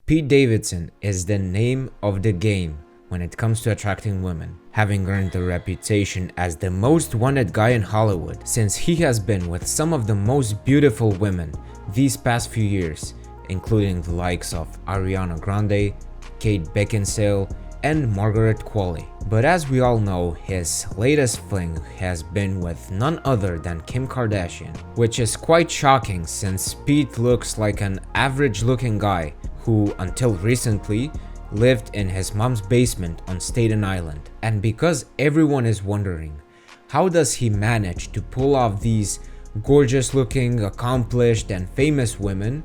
Pete Davidson is the name of the game when it comes to attracting women, having earned a reputation as the most wanted guy in Hollywood since he has been with some of the most beautiful women these past few years, including the likes of Arianna Grande, Kate Beckinsale, and Margaret Qualley. But as we all know, his latest fling has been with none other than Kim Kardashian, which is quite shocking since Pete looks like an average looking guy who until recently lived in his mom's basement on Staten Island. And because everyone is wondering, how does he manage to pull off these gorgeous looking, accomplished and famous women,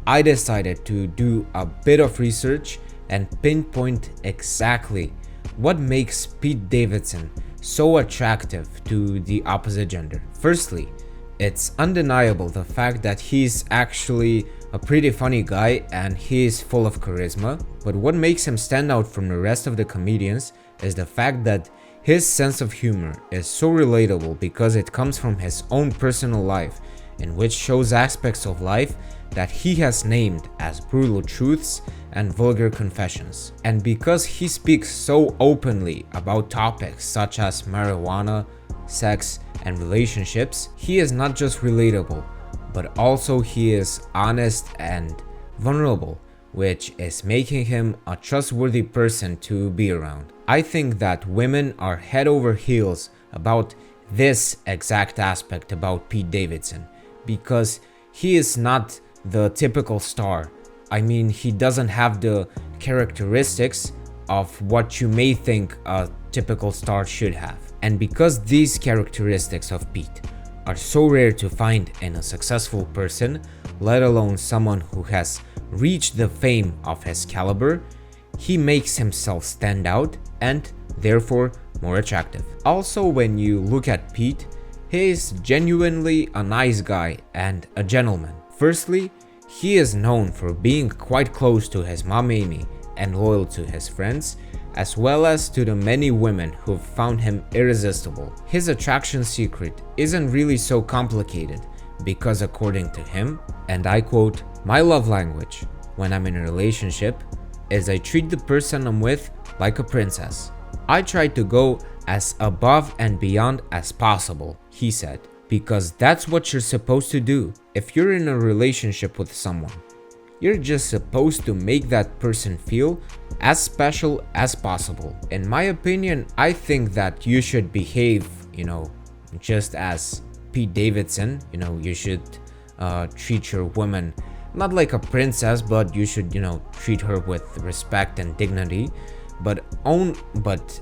I decided to do a bit of research and pinpoint exactly what makes Pete Davidson so attractive to the opposite gender. Firstly, it's undeniable the fact that he's actually a pretty funny guy and he is full of charisma, but what makes him stand out from the rest of the comedians is the fact that his sense of humor is so relatable because it comes from his own personal life, in which shows aspects of life that he has named as brutal truths and vulgar confessions. And because he speaks so openly about topics such as marijuana, sex, and relationships, he is not just relatable, but also he is honest and vulnerable, which is making him a trustworthy person to be around. I think that women are head over heels about this exact aspect about Pete Davidson, because he is not the typical star. I mean, he doesn't have the characteristics of what you may think a typical star should have. And because these characteristics of Pete are so rare to find in a successful person, let alone someone who has reached the fame of his caliber, he makes himself stand out and therefore more attractive. Also, when you look at Pete, he is genuinely a nice guy and a gentleman. Firstly, he is known for being quite close to his mom Amy and loyal to his friends, as well as to the many women who've found him irresistible. His attraction secret isn't really so complicated because according to him, and I quote, "My love language when I'm in a relationship is I treat the person I'm with like a princess. I try to go as above and beyond as possible," he said, because that's what you're supposed to do. If you're in a relationship with someone, you're just supposed to make that person feel as special as possible. In my opinion, I think that you should behave, just as Pete Davidson. You should treat your woman not like a princess, but you should, treat her with respect and dignity. But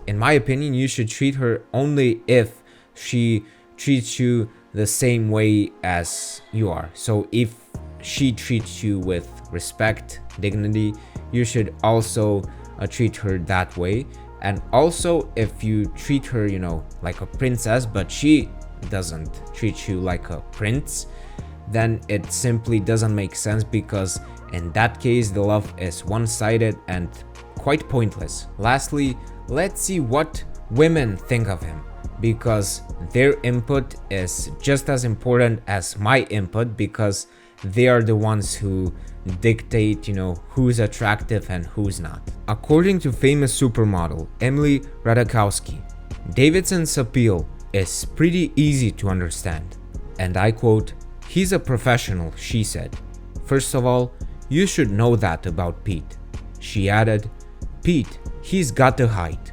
in my opinion, you should treat her only if she treats you the same way as you are. So if she treats you with respect, dignity, you should also treat her that way. And also, if you treat her, like a princess, but she doesn't treat you like a prince, then it simply doesn't make sense, because in that case, the love is one-sided and quite pointless. Lastly, let's see what women think of him, because their input is just as important as my input, because they are the ones who dictate, who's attractive and who's not. According to famous supermodel Emily Ratajkowski, Davidson's appeal is pretty easy to understand. And I quote, "He's a professional," she said. "First of all, you should know that about Pete." She added, "Pete, he's got the height.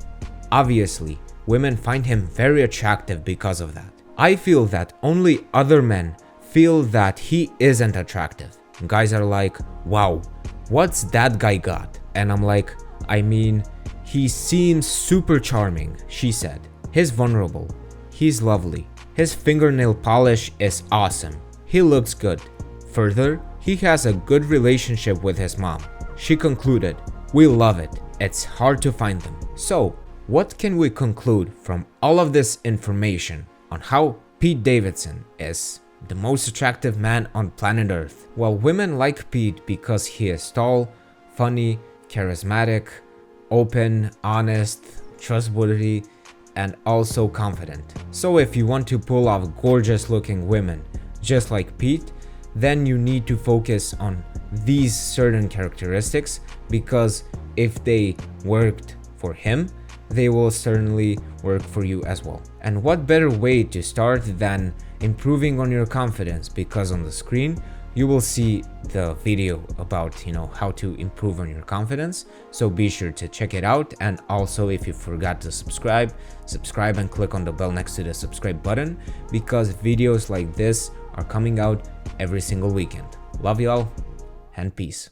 Obviously, women find him very attractive because of that. I feel that only other men feel that he isn't attractive. Guys are like, wow, what's that guy got?" And I'm like, he seems super charming, she said. "He's vulnerable. He's lovely. His fingernail polish is awesome. He looks good. Further, he has a good relationship with his mom." She concluded, "We love it. It's hard to find them." So, what can we conclude from all of this information on how Pete Davidson is the most attractive man on planet Earth? Well, women like Pete because he is tall, funny, charismatic, open, honest, trustworthy, and also confident. So if you want to pull off gorgeous looking women just like Pete, then you need to focus on these certain characteristics, because if they worked for him, they will certainly work for you as well. And what better way to start than improving on your confidence, because on the screen you will see the video about how to improve on your confidence. So be sure to check it out, and also if you forgot to subscribe and click on the bell next to the subscribe button, because videos like this are coming out every single weekend. Love y'all and peace.